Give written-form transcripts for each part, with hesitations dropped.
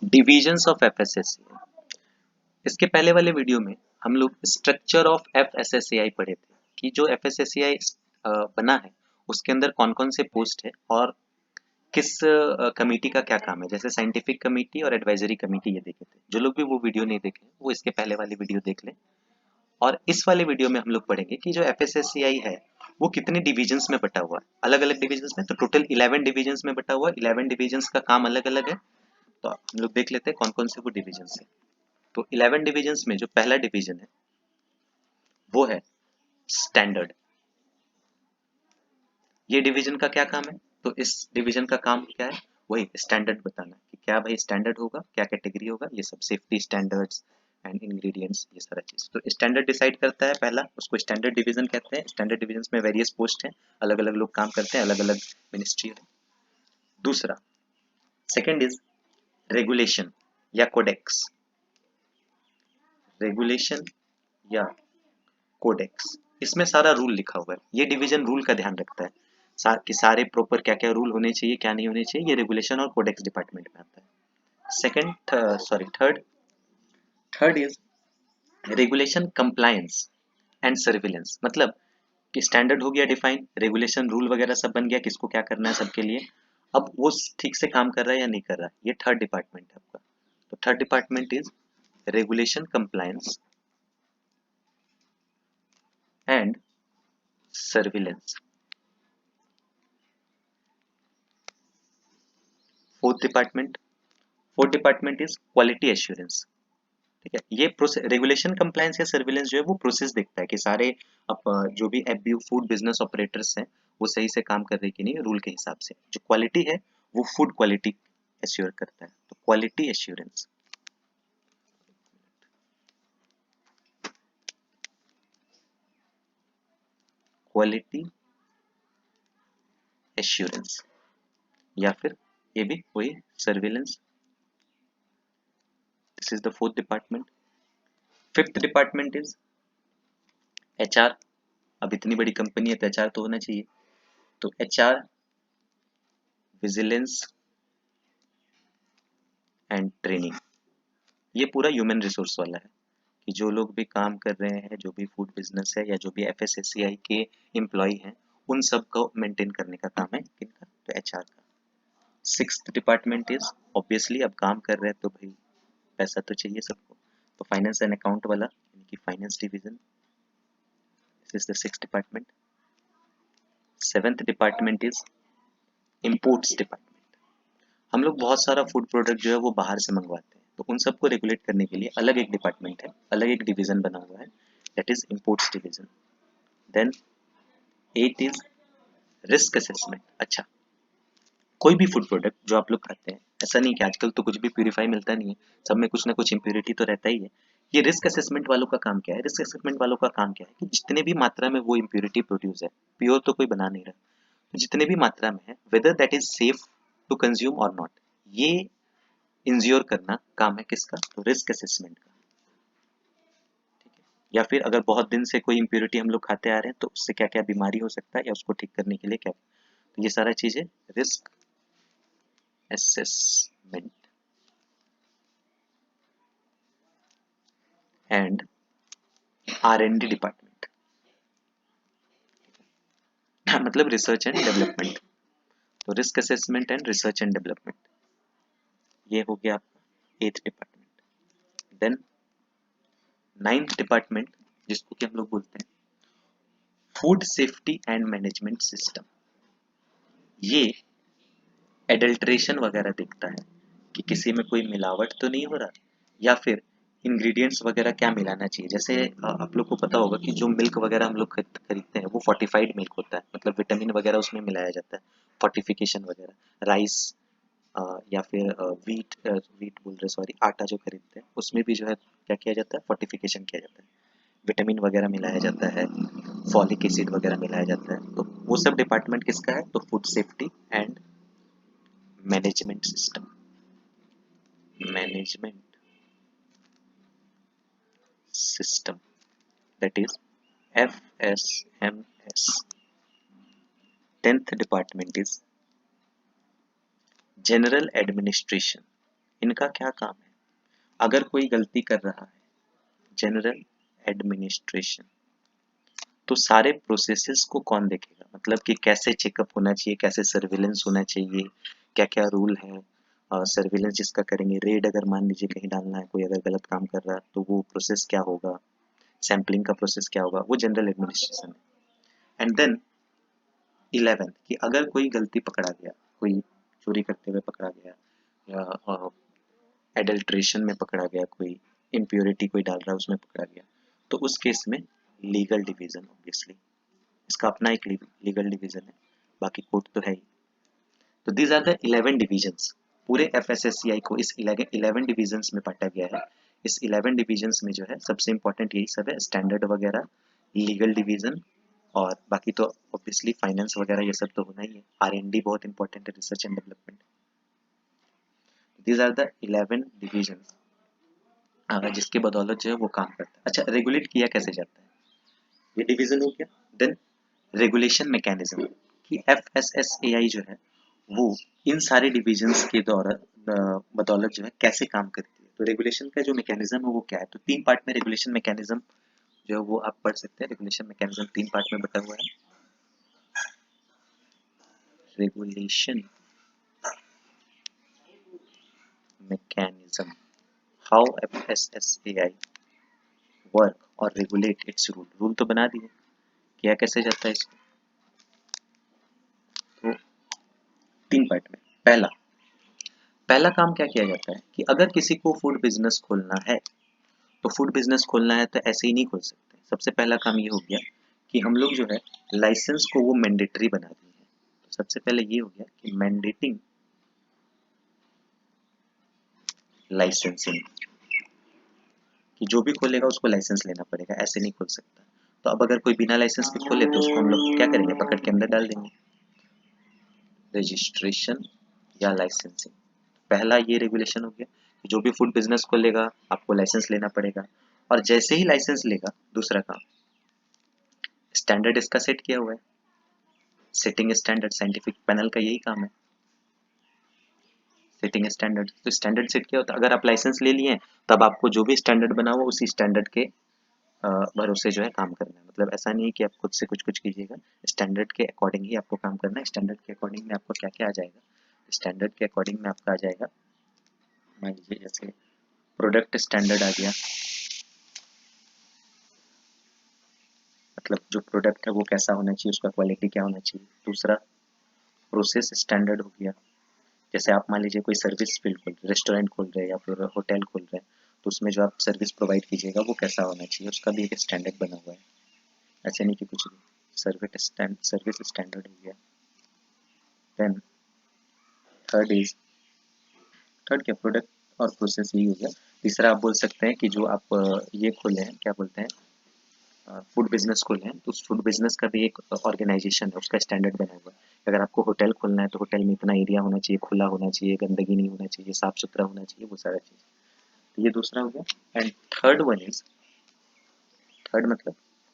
Divisions of FSSAI. इसके पहले वाले वीडियो में हम लोग स्ट्रक्चर ऑफ एफएसएसएआई पढ़े थे कि जो एफएसएसएआई बना है उसके अंदर कौन कौन से पोस्ट है और किस कमेटी का क्या काम है। जैसे साइंटिफिक कमेटी और एडवाइजरी कमेटी ये देखे थे। जो लोग भी वो वीडियो नहीं देखे वो इसके पहले वाली वीडियो देख लें। और इस वाले वीडियो में हम लोग पढ़ेंगे कि जो एफएसएसएआई है वो कितने डिविजन्स में बटा हुआ है, अलग अलग डिविजन्स में। तो टोटल 11 डिविजन्स में बटा हुआ है। 11 डिविजन्स का काम अलग अलग है। तो हम लोग देख लेते हैं कौन कौन से वो डिविजन्स है। तो 11 डिविजन्स में जो पहला डिवीजन है वो है स्टैंडर्ड। ये डिवीजन का क्या काम है? तो इस डिवीजन का काम क्या है? वही स्टैंडर्ड बताना कि क्या भाई स्टैंडर्ड होगा, क्या कैटेगरी होगा, ये सब सेफ्टी स्टैंडर्ड्स एंड इंग्रेडिएंट्स, ये सारा चीज। तो स्टैंडर्ड डिसाइड करता है पहला, उसको स्टैंडर्ड डिवीजन कहते हैं। स्टैंडर्ड डिवीजन में वेरियस पोस्ट हैं, अलग अलग लोग काम करते हैं, अलग अलग मिनिस्ट्री है। दूसरा, सेकेंड इज रेगुलेशन या कोडेक्स। रेगुलेशन या कोडेक्स, इसमें सारा रूल लिखा हुआ है। ये डिवीजन रूल का ध्यान रखता है कि सारे प्रॉपर क्या क्या रूल होने चाहिए, क्या नहीं होने चाहिए। ये रेगुलेशन और कोडेक्स डिपार्टमेंट में आता है। Third is regulation compliance and surveillance. मतलब कि स्टैंडर्ड हो गया डिफाइन, रेगुलेशन रूल वगैरह सब बन गया, किसको क्या करना है सबके लिए। अब वो ठीक से काम कर रहा है या नहीं कर रहा है, ये थर्ड डिपार्टमेंट है आपका। तो third department is regulation compliance and surveillance. Fourth department is quality assurance. ठीक है, ये प्रोसेस रेगुलेशन कंप्लायंस या सर्विलेंस जो है वो प्रोसेस देखता है कि सारे जो भी एफबीओ फूड बिजनेस ऑपरेटर्स हैं वो सही से काम कर रहे कि नहीं रूल के हिसाब से। जो क्वालिटी है वो फूड क्वालिटी एश्योर करता है। तो क्वालिटी एश्योरेंस, क्वालिटी एश्योरेंस या फिर ये भी वही surveillance. This is the fourth department. Fifth department is HR. अब इतनी बड़ी कंपनी है तो एचआर तो होना चाहिए। तो एचआर, विजिलेंस एंड ट्रेनिंग। ये पूरा ह्यूमन रिसोर्स वाला है कि जो लोग भी काम कर रहे हैं, जो भी फूड बिजनेस है या जो भी एफएसएसएआई के एम्प्लॉय हैं, उन सब को मेंटेन करने का काम है किनका? तो एचआर का। सिक्स्थ डिपार्टमेंट इज ऑब्वियसली अब काम कर रहे हैं तो भाई पैसा तो चाहिए सबको, तो फाइनेंस एंड अकाउंट वाला यानी कि finance division. This is the sixth department. Seventh department is imports department. हम लोग बहुत सारा फूड प्रोडक्ट जो है वो बाहर से मंगवाते हैं, तो उन सबको रेगुलेट करने के लिए अलग एक डिपार्टमेंट है, अलग एक डिवीजन बना हुआ है, that is imports division. Then eight is risk assessment. अच्छा, कोई भी फूड प्रोडक्ट जो आप लोग खाते हैं, ऐसा नहीं कि आजकल तो कुछ भी प्यूरिफाई मिलता नहीं है, सब में कुछ ना कुछ इम्प्योरिटी तो रहता ही है। ये रिस्क असेसमेंट वालों का काम क्या है? रिस्क असेसमेंट वालों का काम क्या है कि जितने भी मात्रा में वो इम्प्योरिटी प्रोड्यूस है, प्योर तो कोई बना नहीं रहा, तो जितने भी मात्रा में है, whether that is safe to consume और नॉट, ये इंश्योर करना काम है किसका? तो रिस्क असेसमेंट का। या फिर अगर बहुत दिन से कोई इम्प्योरिटी हम लोग खाते आ रहे हैं तो उससे क्या क्या बीमारी हो सकता है या उसको ठीक करने के लिए क्या, तो ये सारा चीजें risk assessment and R&D department मतलब रिसर्च एंड डेवलपमेंट। तो risk assessment and research and development, ये हो गया आपका एथ डिपार्टमेंट। देन नाइन्थ डिपार्टमेंट, जिसको कि हम लोग बोलते हैं food safety and management system. ये एडल्ट्रेशन वगैरह देखता है कि किसी में कोई मिलावट तो नहीं हो रहा, या फिर इंग्रेडिएंट्स वगैरह क्या मिलाना चाहिए। जैसे आप लोग को पता होगा कि जो मिल्क वगैरह हम लोग खरीदते हैं वो फोर्टिफाइड मिल्क होता है, मतलब विटामिन वगैरह उसमें मिलाया जाता है, फोर्टिफिकेशन वगैरह। राइस या फिर वीट बोल रहे सॉरी, आटा जो खरीदते हैं उसमें भी जो है क्या किया जाता है? फोर्टिफिकेशन किया जाता है, विटामिन वगैरह मिलाया जाता है, फॉलिक एसिड वगैरह मिलाया जाता है। तो वो सब डिपार्टमेंट किसका है? तो food safety and management system, management system, that is FSMS. 10th department is general administration इनका क्या काम है? अगर कोई गलती कर रहा है, जनरल एडमिनिस्ट्रेशन, तो सारे प्रोसेसेस को कौन देखेगा? मतलब कि कैसे चेकअप होना चाहिए, कैसे सर्विलेंस होना चाहिए, क्या क्या रूल है, सर्विलेंस जिसका करेंगे, रेड अगर मान लीजिए कहीं डालना है, कोई अगर गलत काम कर रहा है तो वो प्रोसेस क्या होगा, सैम्पलिंग का प्रोसेस क्या होगा, वो जनरल एडमिनिस्ट्रेशन है। एंड देन 11 कि अगर कोई गलती पकड़ा गया, कोई चोरी करते हुए पकड़ा गया या एडल्ट्रेशन में पकड़ा गया, कोई इम्प्योरिटी कोई डाल रहा है उसमें पकड़ा गया, तो उस केस में लीगल डिवीजन, ऑब्वियसली इसका अपना एक लीगल डिवीजन है, बाकी कोर्ट तो है ही। तो दीज आर द 11 डिविजन्स। पूरे एफएसएससीआई को इस 11 डिविजन्स में बांटा गया है। इस 11 डिविजन्स में जो है सबसे इंपॉर्टेंट यही सब है, स्टैंडर्ड वगैरह, लीगल डिवीजन, और बाकी तो ऑब्वियसली फाइनेंस वगैरह ये सब तो होना ही है। आर&डी बहुत इंपॉर्टेंट है, research and development. These are the 11 division जिसके बदौलत जो है वो काम करता है। अच्छा, रेगुलेट किया कैसे जाता है, ये डिवीजन हो गया। देन रेगुलेशन मैकेनिज्म कि एफएसएसएआई जो है वो इन सारे डिविजन्स के बदौलत जो है कैसे काम करती है। तो रेगुलेशन का जो मैकेनिज्म है वो क्या है, तो 3 पार्ट में रेगुलेशन मैकेनिज्म जो है वो आप पढ़ सकते हैं। रेगुलेशन मैकेनिज्म 3 पार्ट में बटा हुआ है। Regulation mechanism, how FSSAI work और रेगुलेट इट्स रूल। रूल तो बना दिए, किया कैसे जाता है इसको, तो 3 पार्ट में। पहला काम क्या किया जाता है कि अगर किसी को फूड बिजनेस खोलना है, तो फूड बिजनेस खोलना है तो ऐसे ही नहीं खोल सकते। सबसे पहला काम ये हो गया कि हम लोग जो है लाइसेंस को वो मैंडेटरी बना दिए हैं। तो सबसे पहले ये हो गया कि मैंडेटिंग लाइसेंसिंग, कि जो भी खोलेगा उसको लाइसेंस लेना पड़ेगा, ऐसे नहीं खोल सकता। तो अब अगर कोई बिना लाइसेंस के खोले तो उसको हम लोग क्या करेंगे, पकड़ के अंदर डाल देंगे। रजिस्ट्रेशन या लाइसेंसिंग, पहला ये रेगुलेशन हो गया कि जो भी फूड बिजनेस खोलेगा आपको लाइसेंस लेना पड़ेगा। और जैसे ही लाइसेंस लेगा, दूसरा काम, स्टैंडर्ड इसका सेट किया हुआ है, सेटिंग स्टैंडर्ड, साइंटिफिक पैनल का यही काम है, सेटिंग स्टैंडर्ड। तो स्टैंडर्ड सेट किया होता है, अगर आप लाइसेंस ले लिए तब आपको जो भी स्टैंडर्ड बना हुआ उसी स्टैंडर्ड के भरोसे जो है काम करना है। मतलब ऐसा नहीं है कि आप खुद से कुछ कुछ कीजिएगा, स्टैंडर्ड के अकॉर्डिंग ही आपको काम करना है। स्टैंडर्ड के अकॉर्डिंग में आपको क्या क्या आ जाएगा, स्टैंडर्ड के अकॉर्डिंग में आपका आ जाएगा, मान लीजिए जैसे प्रोडक्ट स्टैंडर्ड आ गया, मतलब जो प्रोडक्ट है वो कैसा होना चाहिए, उसका क्वालिटी क्या होना चाहिए। दूसरा प्रोसेस स्टैंडर्ड हो गया, जैसे आप मान लीजिए कोई सर्विस फील्ड खोल, रेस्टोरेंट खोल रहे हैं या फिर होटल खोल रहे हैं, तो उसमें जो आप सर्विस प्रोवाइड कीजिएगा वो कैसा होना चाहिए, उसका भी एक स्टैंडर्ड बना हुआ है। ऐसे नहीं कि कुछ भी, सर्विस स्टैंडर्ड हो गया। देन थर्ड क्या, प्रोडक्ट और प्रोसेस यही हो गया। तीसरा आप बोल सकते हैं कि जो आप ये खोले हैं, क्या बोलते हैं, फूड बिजनेस खोले हैं, तो उस फूड बिजनेस का भी एक ऑर्गेनाइजेशन है, उसका स्टैंडर्ड बना हुआ है। अगर आपको होटल खोलना है तो होटल में इतना एरिया होना चाहिए, खुला होना चाहिए, गंदगी नहीं होना चाहिए, साफ सुथरा होना चाहिए, वो सारा चीज़। तो ये दूसरा हो गया। And third one is, third मतलब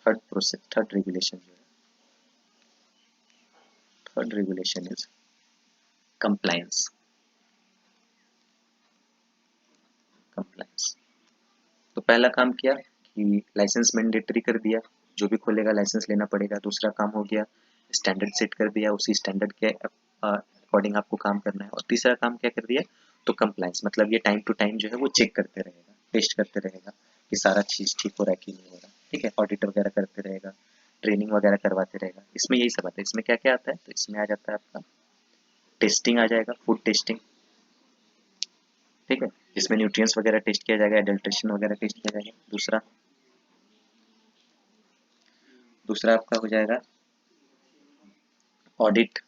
थर्ड प्रोसेस, थर्ड रेगुलेशन जो है, third regulation is compliance. Compliance, तो पहला काम किया कि लाइसेंस मैंडेटरी कर दिया, जो भी खोलेगा लाइसेंस लेना पड़ेगा। दूसरा काम हो गया स्टैंडर्ड सेट कर दिया, उसी स्टैंडर्ड के अकॉर्डिंग आपको काम करना है। और तीसरा काम क्या कर दिया, तो कंप्लायंस, मतलब ये टाइम टू टाइम जो है वो चेक करते रहेगा, टेस्ट करते रहेगा कि सारा चीज़ ठीक हो रहा है कि नहीं हो रहा। ठीक है, ऑडिट वगैरह करते रहेगा, ट्रेनिंग वगैरह करवाते रहेगा। इसमें यही सब आता है। इसमें क्या क्या आता है, तो इसमें आ जाता है आपका टेस्टिंग आ जाएगा, फूड टेस्टिंग। ठीक है, इसमें न्यूट्रिएंट्स वगैरह टेस्ट किया जाएगा, एडल्ट्रेशन वगैरह टेस्ट किया जाएगा। दूसरा दूसरा आपका हो जाएगा ऑडिट,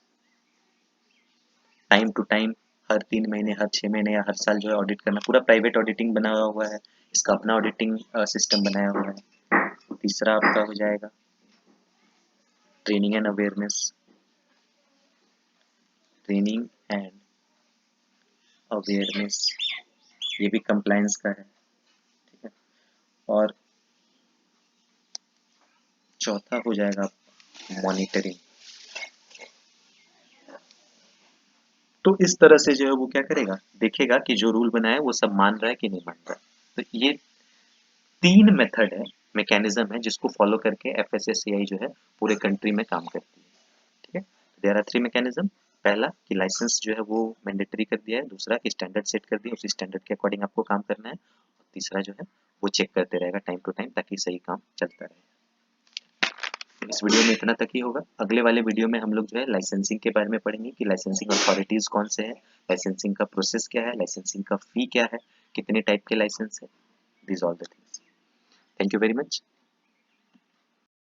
टाइम टू टाइम, हर 3 महीने, हर 6 महीने या हर साल जो है ऑडिट करना। पूरा प्राइवेट ऑडिटिंग बना हुआ है, इसका अपना ऑडिटिंग सिस्टम बनाया हुआ है। तीसरा आपका हो जाएगा training and awareness, training and awareness, ये भी कंप्लायंस का है। ठीक है, और चौथा हो जाएगा मॉनिटरिंग। तो इस तरह से जो है वो क्या करेगा, देखेगा कि जो रूल बनाया है वो सब मान रहा है कि नहीं मान रहा है। तो ये 3 मेथड है, मैकेनिज्म है जिसको फॉलो करके एफएसएसएआई जो है पूरे कंट्री में काम करती है। ठीक है, देयर आर 3 मैकेनिज्म। पहला कि लाइसेंस जो है वो मैंडेटरी कर दिया है, दूसरा कि स्टैंडर्ड सेट कर दिया, उसी स्टैंडर्ड के अकॉर्डिंग आपको काम करना है, और तीसरा जो है वो चेक करते रहेगा टाइम टू टाइम ताकि सही काम चलता रहे। तो इस वीडियो में इतना तक ही होगा। अगले वाले वीडियो में हम लोग जो है लाइसेंसिंग के बारे में पढ़ेंगे कि लाइसेंसिंग अथॉरिटीज कौन से हैं, लाइसेंसिंग का प्रोसेस क्या है, लाइसेंसिंग का फी क्या है, कितने टाइप के लाइसेंस है, this all the things. Thank you very much.